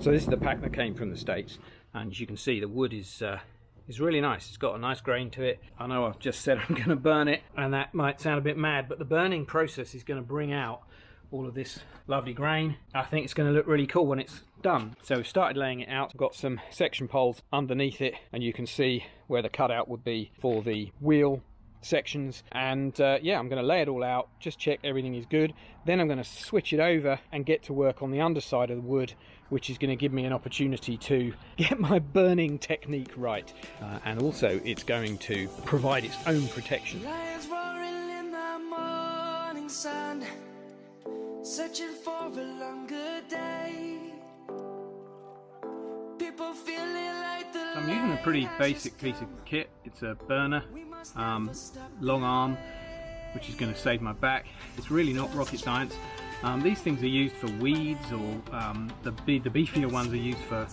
So this is the pack that came from the States, and as you can see, the wood is really nice. It's got a nice grain to it. I know I've just said I'm going to burn it, and that might sound a bit mad, but the burning process is going to bring out all of this lovely grain. I think it's going to look really cool when it's done. So we've started laying it out. I've got some section poles underneath it, and you can see where the cutout would be for the wheel sections. And yeah, I'm going to lay it all out, just check everything is good. Then I'm going to switch it over and get to work on the underside of the wood, which is going to give me an opportunity to get my burning technique right. And also it's going to provide its own protection. Lions roaring in the morning sun, searching for a longer day. People feeling like the I'm using a pretty basic piece of kit. It's a burner, long arm, which is going to save my back. It's really not rocket science. These things are used for weeds, or the beefier ones are used for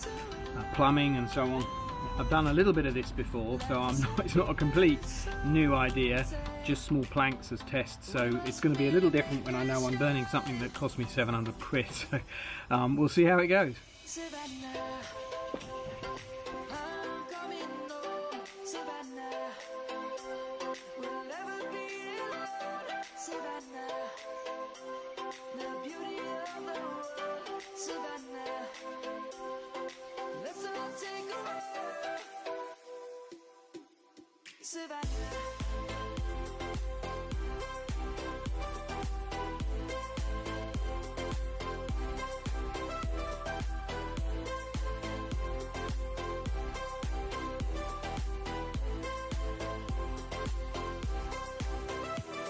plumbing and so on. I've done a little bit of this before, so it's not a complete new idea, just small planks as tests, so it's going to be a little different when I know I'm burning something that cost me 700 quid, so we'll see how it goes.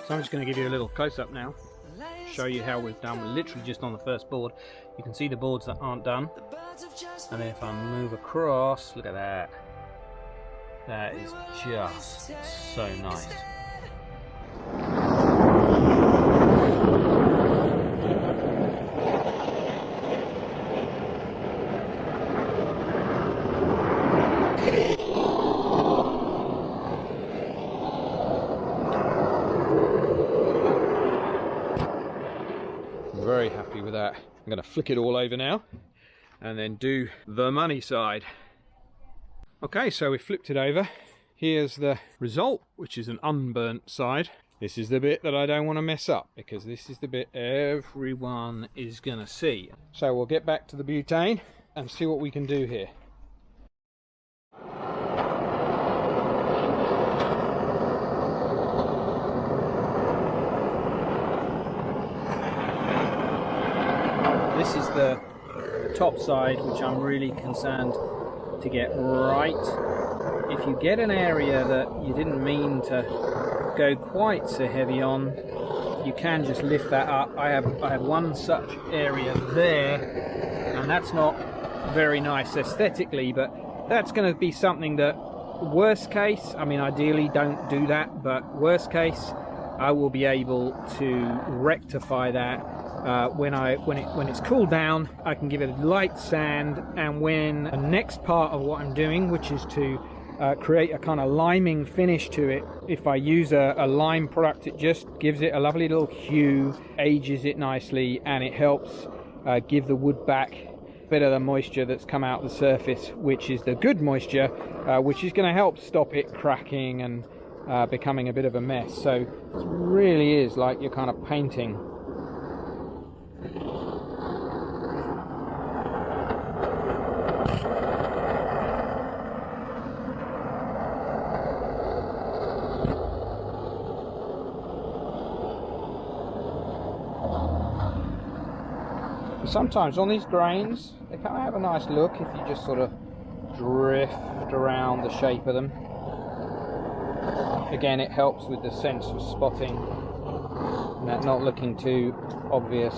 So I'm just going to give you a little close-up now, show you how we've done. We're literally just on the first board. You can see the boards that aren't done, and if I move across, look at that. That is just so nice. Very happy with that. I'm going to flick it all over now and then do the money side. Okay, so we flipped it over. Here's the result, which is an unburnt side. This is the bit that I don't want to mess up, because this is the bit everyone is going to see. So we'll get back to the butane and see what we can do here. This is the top side, which I'm really concerned to get right. If you get an area that you didn't mean to go quite so heavy on, you can just lift that up. I have one such area there, and that's not very nice aesthetically, but that's going to be something that, worst case, I mean ideally don't do that, but worst case I will be able to rectify that. When it's cooled down, I can give it a light sand, and when the next part of what I'm doing, which is to create a kind of liming finish to it, if I use a lime product, it just gives it a lovely little hue, ages it nicely, and it helps give the wood back a bit of the moisture that's come out of the surface, which is the good moisture, which is going to help stop it cracking and becoming a bit of a mess. So it really is like you're kind of painting. Sometimes on these grains, they kind of have a nice look if you just sort of drift around the shape of them. Again, it helps with the sense of spotting and that not looking too obvious.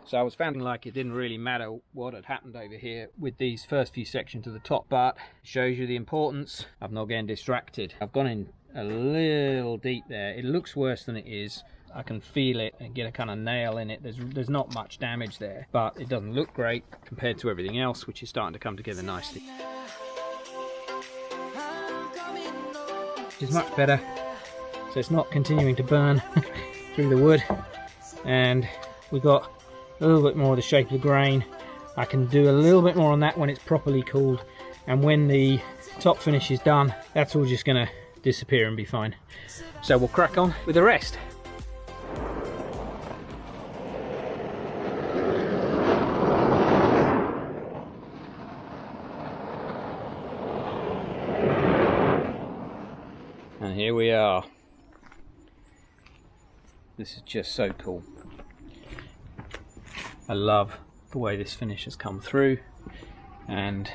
So I was feeling like it didn't really matter what had happened over here with these first few sections to the top, but it shows you the importance of not getting distracted. I've gone in a little deep there. It looks worse than it is. I can feel it and get a kind of nail in it. There's not much damage there, but it doesn't look great compared to everything else, which is starting to come together nicely. Which is much better, so it's not continuing to burn through the wood, and we got a little bit more of the shape of the grain. I can do a little bit more on that when it's properly cooled, and when the top finish is done, that's all just going to disappear and be fine. So we'll crack on with the rest. And here we are. This is just so cool. I love the way this finish has come through, and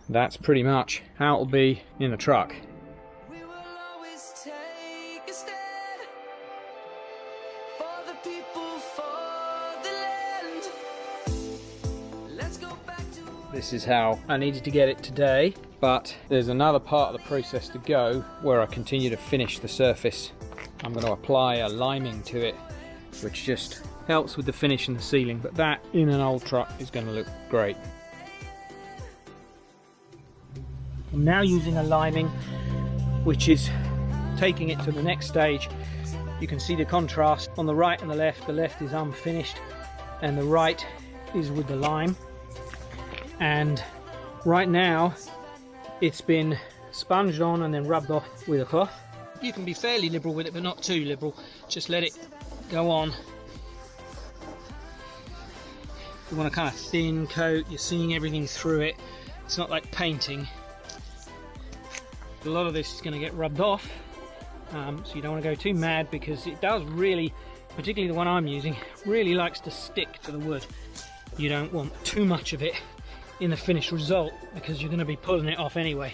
that's pretty much how it'll be in the truck. We will always take a stand for the people, for the land. Let's go back to This is how I needed to get it today, but there's another part of the process to go where I continue to finish the surface. I'm going to apply a liming to it, which just helps with the finish and the sealing, but that in an old truck is going to look great. I'm now using a liming which is taking it to the next stage. You can see the contrast on the right and the left. The left is unfinished and the right is with the lime, and right now it's been sponged on and then rubbed off with a cloth. You can be fairly liberal with it, but not too liberal. Just let it go on. You want a kind of thin coat, you're seeing everything through it. It's not like painting. A lot of this is going to get rubbed off, so you don't want to go too mad, because it does really, particularly the one I'm using, really likes to stick to the wood. You don't want too much of it in the finished result, because you're going to be pulling it off anyway.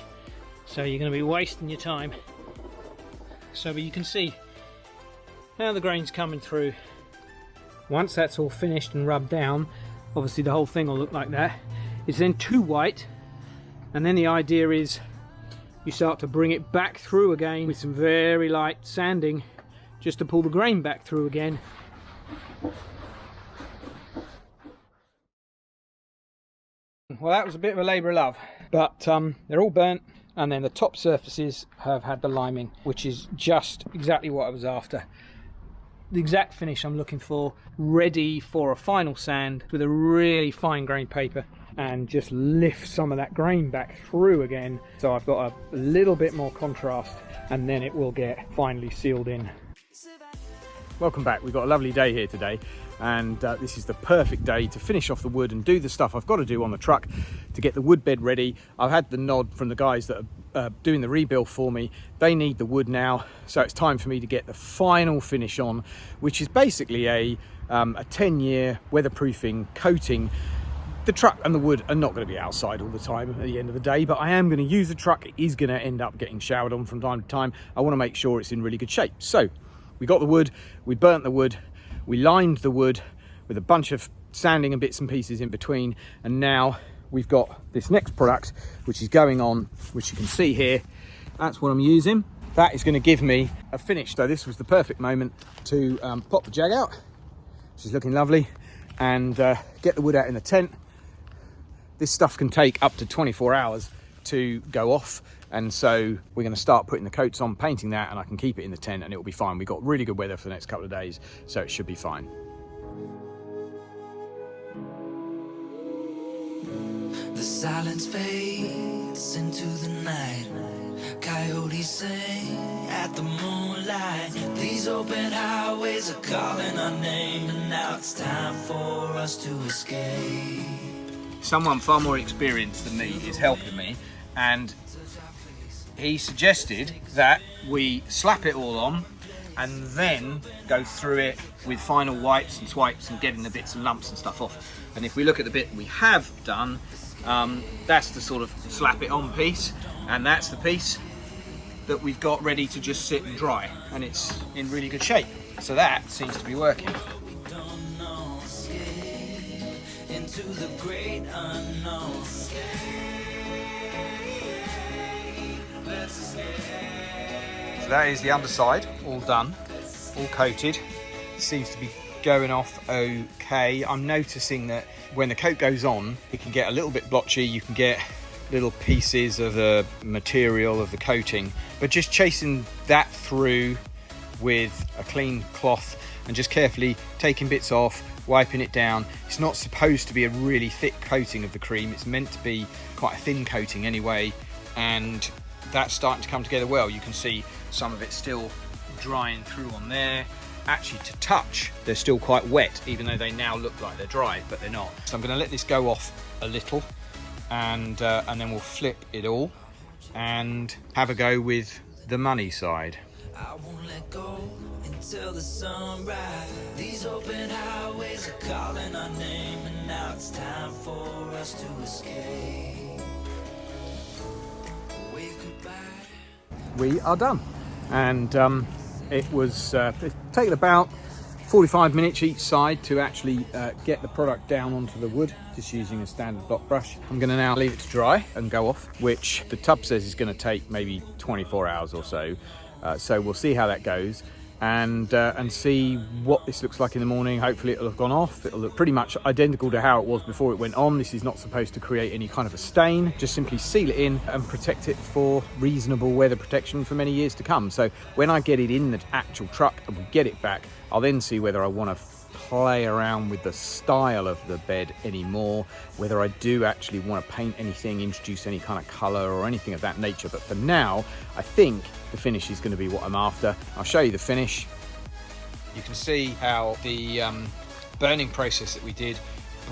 So you're going to be wasting your time. So, but you can see how the grain's coming through. Once that's all finished and rubbed down, obviously the whole thing will look like that. It's then too white, and then the idea is you start to bring it back through again with some very light sanding, just to pull the grain back through again. Well, that was a bit of a labour of love, but they're all burnt, and then the top surfaces have had the liming, which is just exactly what I was after. The exact finish I'm looking for, ready for a final sand with a really fine grained paper, and just lift some of that grain back through again, so I've got a little bit more contrast, and then it will get finally sealed in. Welcome back. We've got a lovely day here today, and this is the perfect day to finish off the wood and do the stuff I've got to do on the truck to get the wood bed ready. I've had the nod from the guys that are doing the rebuild for me. They need the wood now, so it's time for me to get the final finish on, which is basically a 10-year weatherproofing coating. The truck and the wood are not going to be outside all the time at the end of the day, but I am going to use the truck. It is going to end up getting showered on from time to time. I want to make sure it's in really good shape. So we got the wood, we burnt the wood, we limed the wood with a bunch of sanding and bits and pieces in between, and now we've got this next product which is going on, which you can see here. That's what I'm using. That is going to give me a finish. So this was the perfect moment to pop the Jag out. She's looking lovely, and get the wood out in the tent. This stuff can take up to 24 hours to go off, and so we're going to start putting the coats on, painting that, and I can keep it in the tent and it will be fine. We've got really good weather for the next couple of days, so it should be fine. the silence fades into the night. Coyotes sing at the moonlight. These open highways are calling our name, and now it's time for us to escape. Someone far more experienced than me is helping me, and he suggested that we slap it all on and then go through it with final wipes and swipes and getting the bits and lumps and stuff off. And if we look at the bit we have done, that's the sort of slap it on piece, and that's the piece that we've got ready to just sit and dry, and it's in really good shape. So that seems to be working. Into the great unknown. So that is the underside, all done, all coated. Seems to be going off okay. I'm noticing that when the coat goes on, it can get a little bit blotchy. You can get little pieces of the material of the coating, but just chasing that through with a clean cloth and just carefully taking bits off, wiping it down. It's not supposed to be a really thick coating of the cream, it's meant to be quite a thin coating anyway, and that's starting to come together well. You can see some of it still drying through on there. Actually, to touch, they're still quite wet, even though they now look like they're dry, but they're not. So I'm going to let this go off a little, and then we'll flip it all and have a go with the money side. I won't let go until the sunrise. These open highways are calling our name, and now it's time for us to escape. Wave goodbye. We are done, and it was it's taken about 45 minutes each side to actually get the product down onto the wood, just using a standard block brush. I'm going to now leave it to dry and go off, which the tub says is going to take maybe 24 hours or so. So we'll see how that goes, and see what this looks like in the morning. Hopefully it'll have gone off. It'll look pretty much identical to how it was before it went on. This is not supposed to create any kind of a stain, just simply seal it in and protect it for reasonable weather protection for many years to come. So when I get it in the actual truck and we get it back, I'll then see whether I want to play around with the style of the bed anymore, whether I do actually want to paint anything, introduce any kind of color or anything of that nature. But for now, I think the finish is going to be what I'm after. I'll show you the finish. You can see how the burning process that we did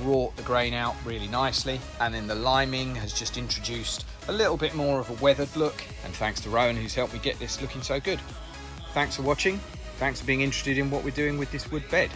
brought the grain out really nicely, and then the liming has just introduced a little bit more of a weathered look, and thanks to Rowan, who's helped me get this looking so good. Thanks for watching. Thanks for being interested in what we're doing with this wood bed.